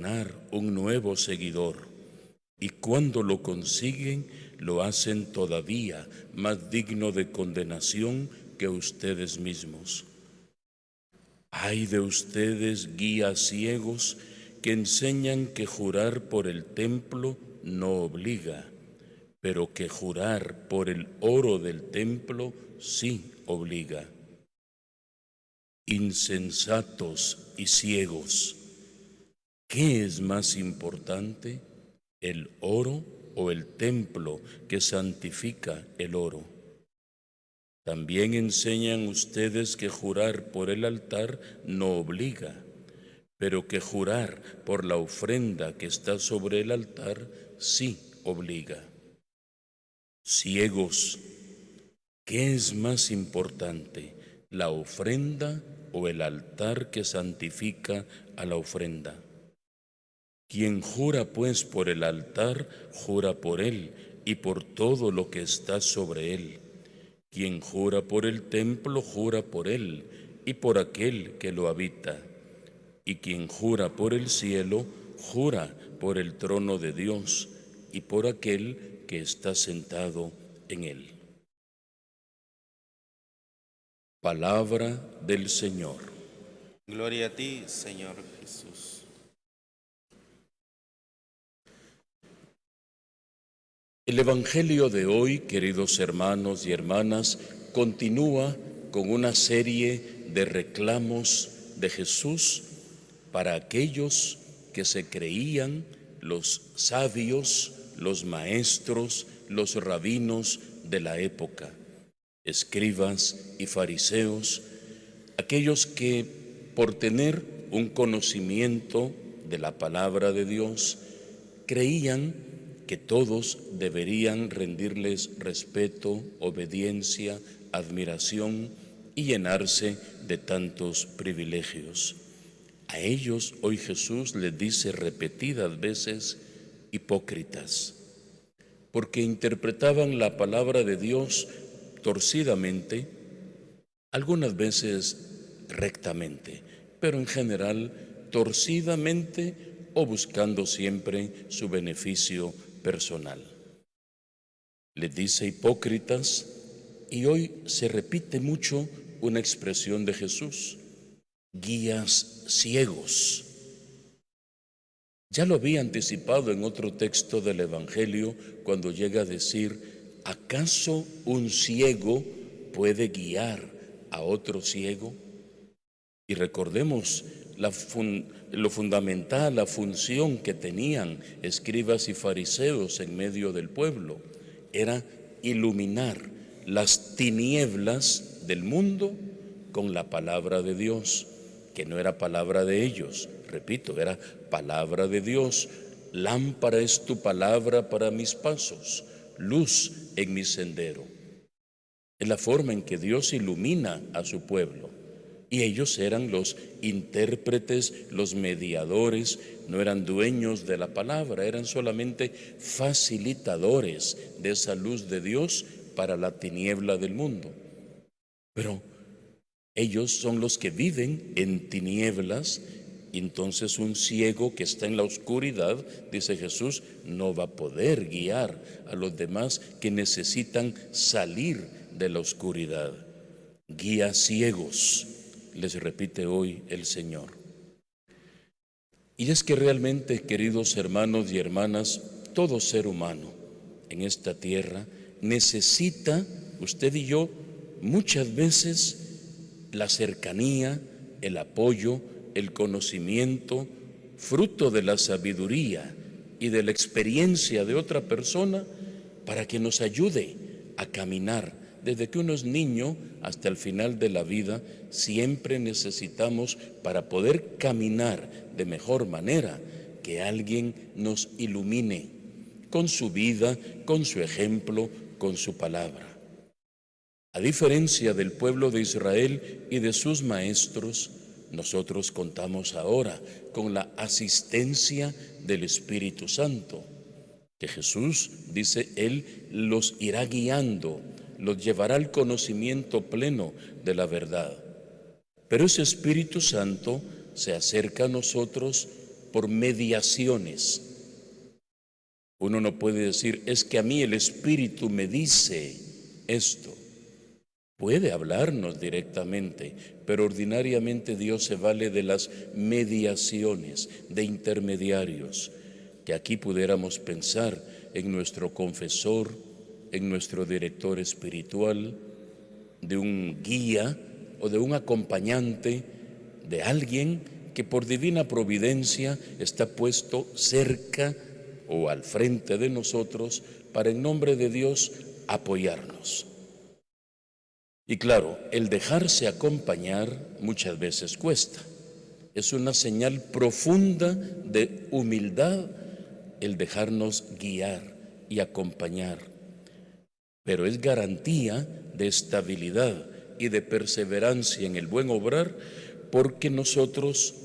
ganar un nuevo seguidor, y cuando lo consiguen, lo hacen todavía más digno de condenación que ustedes mismos. Ay de ustedes, guías ciegos, que enseñan que jurar por el templo no obliga, pero que jurar por el oro del templo sí obliga. Insensatos y ciegos, ¿qué es más importante, el oro o el templo que santifica el oro? También enseñan ustedes que jurar por el altar no obliga, pero que jurar por la ofrenda que está sobre el altar sí obliga. Ciegos, ¿qué es más importante, la ofrenda o el altar que santifica a la ofrenda? Quien jura pues por el altar, jura por él y por todo lo que está sobre él. Quien jura por el templo, jura por él y por aquel que lo habita. Y quien jura por el cielo, jura por el trono de Dios y por aquel que está sentado en él. Palabra del Señor. Gloria a ti, Señor Jesús. El Evangelio de hoy, queridos hermanos y hermanas, continúa con una serie de reclamos de Jesús para aquellos que se creían los sabios, los maestros, los rabinos de la época, escribas y fariseos, aquellos que por tener un conocimiento de la palabra de Dios creían que todos deberían rendirles respeto, obediencia, admiración y llenarse de tantos privilegios. A ellos hoy Jesús les dice repetidas veces hipócritas, porque interpretaban la palabra de Dios torcidamente, algunas veces rectamente, pero en general torcidamente o buscando siempre su beneficio personal. Les dice hipócritas, y hoy se repite mucho una expresión de Jesús: guías ciegos. Ya lo había anticipado en otro texto del Evangelio cuando llega a decir: ¿acaso un ciego puede guiar a otro ciego? Y recordemos lo fundamental, la función que tenían escribas y fariseos en medio del pueblo, era iluminar las tinieblas del mundo con la palabra de Dios, que no era palabra de ellos, repito, era palabra de Dios. Lámpara es tu palabra para mis pasos, luz en mi sendero. Es la forma en que Dios ilumina a su pueblo. Y ellos eran los intérpretes, los mediadores, no eran dueños de la palabra, eran solamente facilitadores de esa luz de Dios para la tiniebla del mundo. Pero ellos son los que viven en tinieblas, y entonces un ciego que está en la oscuridad, dice Jesús, no va a poder guiar a los demás que necesitan salir de la oscuridad. Guías ciegos, les repite hoy el Señor. Y es que realmente, queridos hermanos y hermanas, todo ser humano en esta tierra necesita, usted y yo, muchas veces la cercanía, el apoyo, el conocimiento, fruto de la sabiduría y de la experiencia de otra persona para que nos ayude a caminar. Desde que uno es niño hasta el final de la vida, siempre necesitamos, para poder caminar de mejor manera, que alguien nos ilumine con su vida, con su ejemplo, con su palabra. A diferencia del pueblo de Israel y de sus maestros, nosotros contamos ahora con la asistencia del Espíritu Santo, que Jesús dice, Él los irá guiando, los llevará al conocimiento pleno de la verdad. Pero ese Espíritu Santo se acerca a nosotros por mediaciones. Uno no puede decir, es que a mí el Espíritu me dice esto. Puede hablarnos directamente, pero ordinariamente Dios se vale de las mediaciones, de intermediarios, que aquí pudiéramos pensar en nuestro confesor, en nuestro director espiritual, de un guía o de un acompañante, de alguien que por divina providencia está puesto cerca o al frente de nosotros para en nombre de Dios apoyarnos. Y claro, el dejarse acompañar muchas veces cuesta. Es una señal profunda de humildad el dejarnos guiar y acompañar, pero es garantía de estabilidad y de perseverancia en el buen obrar, porque nosotros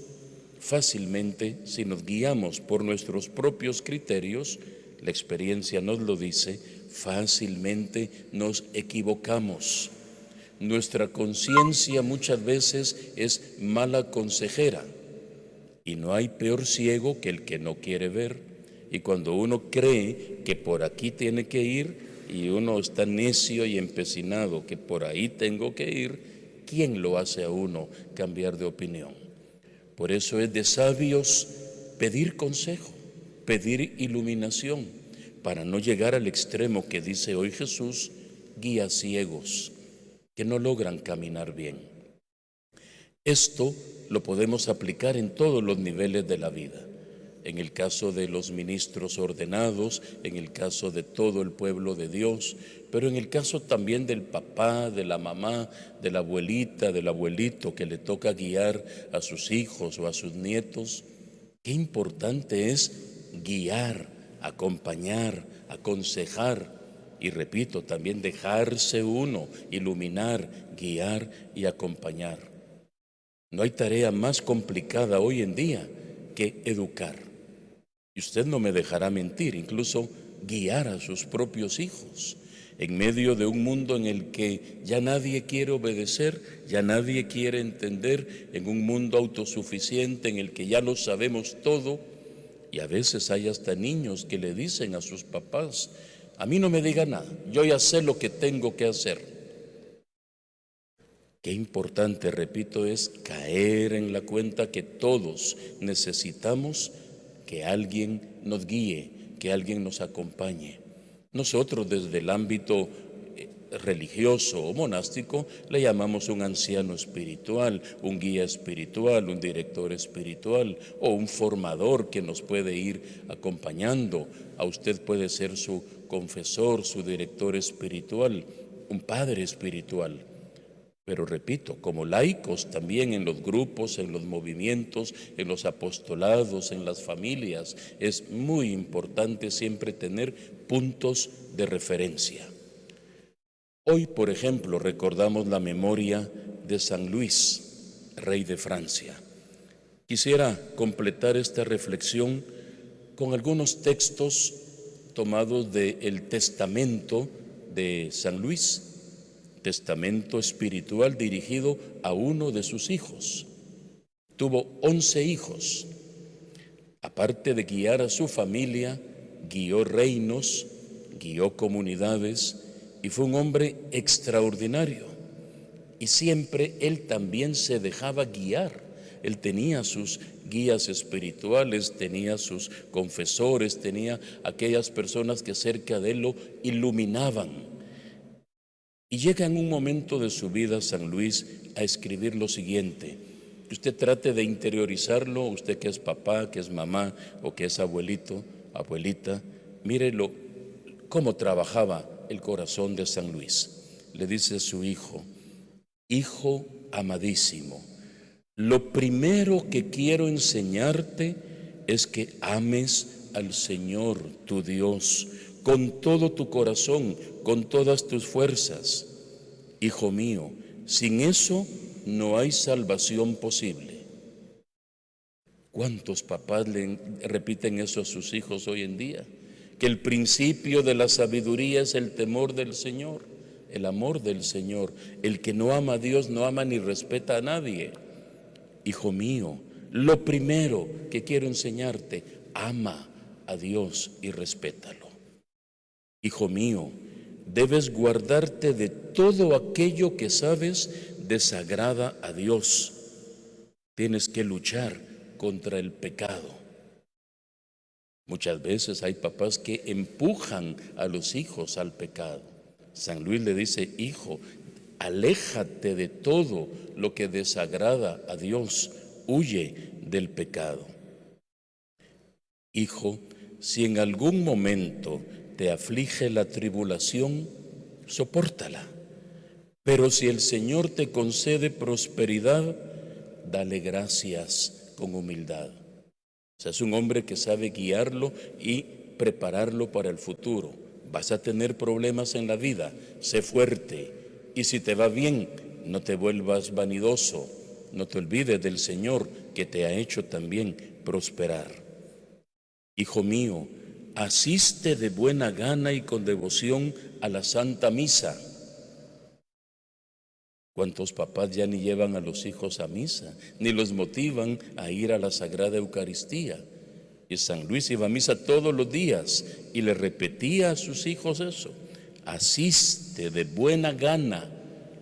fácilmente, si nos guiamos por nuestros propios criterios, la experiencia nos lo dice, fácilmente nos equivocamos. Nuestra conciencia muchas veces es mala consejera y no hay peor ciego que el que no quiere ver. Y cuando uno cree que por aquí tiene que ir y uno está necio y empecinado que por ahí tengo que ir, ¿quién lo hace a uno cambiar de opinión? Por eso es de sabios pedir consejo, pedir iluminación, para no llegar al extremo que dice hoy Jesús, guía ciegos que no logran caminar bien. Esto lo podemos aplicar en todos los niveles de la vida. En el caso de los ministros ordenados, en el caso de todo el pueblo de Dios, pero en el caso también del papá, de la mamá, de la abuelita, del abuelito que le toca guiar a sus hijos o a sus nietos. Qué importante es guiar, acompañar, aconsejar y repito, también dejarse uno iluminar, guiar y acompañar. No hay tarea más complicada hoy en día que educar. Y usted no me dejará mentir, incluso guiar a sus propios hijos en medio de un mundo en el que ya nadie quiere obedecer, ya nadie quiere entender, en un mundo autosuficiente en el que ya lo sabemos todo. Y a veces hay hasta niños que le dicen a sus papás, a mí no me diga nada, yo ya sé lo que tengo que hacer. Qué importante, repito, es caer en la cuenta que todos necesitamos que alguien nos guíe, que alguien nos acompañe. Nosotros desde el ámbito religioso o monástico le llamamos un anciano espiritual, un guía espiritual, un director espiritual o un formador que nos puede ir acompañando. A usted puede ser su confesor, su director espiritual, un padre espiritual. Pero repito, como laicos también en los grupos, en los movimientos, en los apostolados, en las familias, es muy importante siempre tener puntos de referencia. Hoy, por ejemplo, recordamos la memoria de San Luis, rey de Francia. Quisiera completar esta reflexión con algunos textos tomados del testamento de San Luis, testamento espiritual dirigido a uno de sus hijos. Tuvo 11 hijos. Aparte de guiar a su familia, guió reinos, guió comunidades y fue un hombre extraordinario. Y siempre él también se dejaba guiar. Él tenía sus guías espirituales, tenía sus confesores, tenía aquellas personas que cerca de él lo iluminaban. Y llega en un momento de su vida San Luis a escribir lo siguiente. Usted trate de interiorizarlo, usted que es papá, que es mamá o que es abuelito, abuelita, mírelo cómo trabajaba el corazón de San Luis. Le dice a su hijo, hijo amadísimo, lo primero que quiero enseñarte es que ames al Señor tu Dios con todo tu corazón, con todas tus fuerzas. Hijo mío, sin eso no hay salvación posible. ¿Cuántos papás le repiten eso a sus hijos hoy en día? Que el principio de la sabiduría es el temor del Señor, el amor del Señor. El que no ama a Dios no ama ni respeta a nadie. Hijo mío, Lo primero que quiero enseñarte, ama a Dios y respétalo. Hijo mío, debes guardarte de todo aquello que sabes desagrada a Dios. Tienes que luchar contra el pecado. Muchas veces hay papás que empujan a los hijos al pecado. San Luis le dice, hijo, aléjate de todo lo que desagrada a Dios, huye del pecado. Hijo, si en algún momento te aflige la tribulación, sopórtala. Pero si el Señor te concede prosperidad, dale gracias con humildad. O sea, es un hombre que sabe guiarlo y prepararlo para el futuro. Vas a tener problemas en la vida, sé fuerte. Y si te va bien, no te vuelvas vanidoso. No te olvides del Señor que te ha hecho también prosperar. Hijo mío, asiste de buena gana y con devoción a la Santa Misa. ¿Cuántos papás ya ni llevan a los hijos a misa, ni los motivan a ir a la Sagrada Eucaristía? Y San Luis iba a misa todos los días y le repetía a sus hijos eso: asiste de buena gana,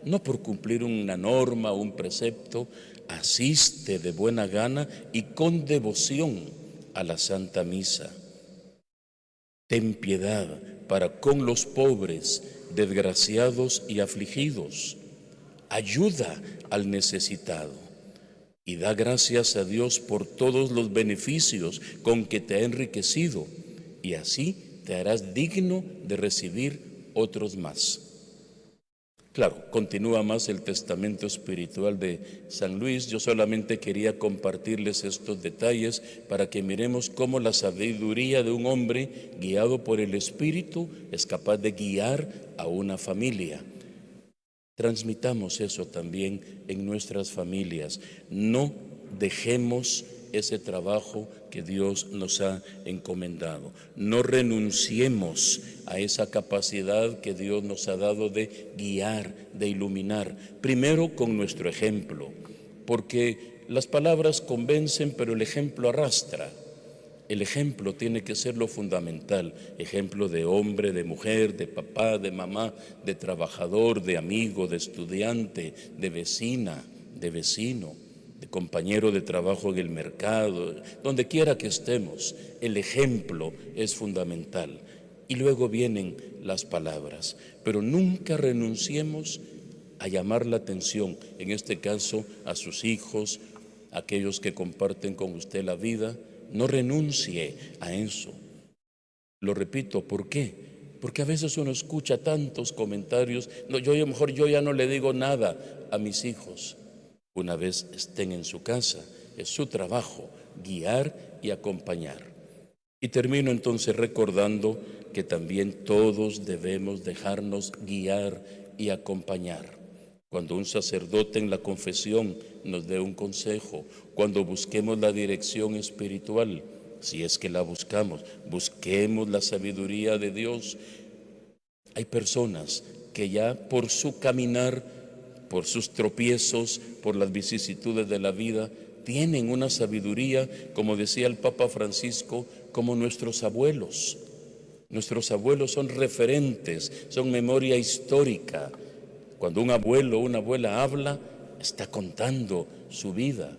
no por cumplir una norma o un precepto, asiste de buena gana y con devoción a la Santa Misa. Ten piedad para con los pobres, desgraciados y afligidos. Ayuda al necesitado y da gracias a Dios por todos los beneficios con que te ha enriquecido, y así te harás digno de recibir otros más. Claro, continúa más el testamento espiritual de San Luis. Yo solamente quería compartirles estos detalles para que miremos cómo la sabiduría de un hombre guiado por el Espíritu es capaz de guiar a una familia. Transmitamos eso también en nuestras familias. No dejemos ese trabajo que Dios nos ha encomendado. No renunciemos a esa capacidad que Dios nos ha dado de guiar, de iluminar, primero con nuestro ejemplo, porque las palabras convencen, pero el ejemplo arrastra. El ejemplo tiene que ser lo fundamental, ejemplo de hombre, de mujer, de papá, de mamá, de trabajador, de amigo, de estudiante, de vecina, de vecino, de compañero de trabajo en el mercado, donde quiera que estemos. El ejemplo es fundamental. Y luego vienen las palabras, pero nunca renunciemos a llamar la atención, en este caso a sus hijos, a aquellos que comparten con usted la vida. No renuncie a eso. Lo repito, ¿por qué? Porque a veces uno escucha tantos comentarios. No, mejor yo ya no le digo nada a mis hijos. Una vez estén en su casa, es su trabajo guiar y acompañar. Y termino entonces recordando que también todos debemos dejarnos guiar y acompañar. Cuando un sacerdote en la confesión nos dé un consejo, cuando busquemos la dirección espiritual, si es que la buscamos, busquemos la sabiduría de Dios. Hay personas que ya por su caminar, por sus tropiezos, por las vicisitudes de la vida, tienen una sabiduría, como decía el Papa Francisco, como nuestros abuelos. Nuestros abuelos son referentes, son memoria histórica. Cuando un abuelo o una abuela habla, está contando su vida.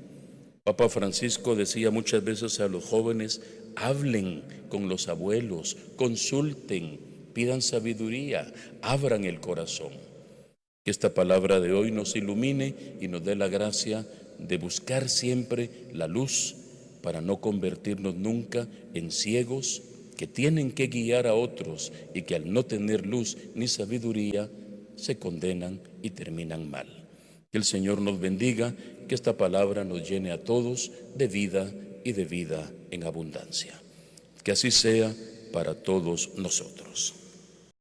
Papa Francisco decía muchas veces a los jóvenes: hablen con los abuelos, consulten, pidan sabiduría, abran el corazón. Que esta palabra de hoy nos ilumine y nos dé la gracia de buscar siempre la luz para no convertirnos nunca en ciegos que tienen que guiar a otros y que al no tener luz ni sabiduría se condenan y terminan mal. Que el Señor nos bendiga, que esta palabra nos llene a todos de vida y de vida en abundancia. Que así sea para todos nosotros.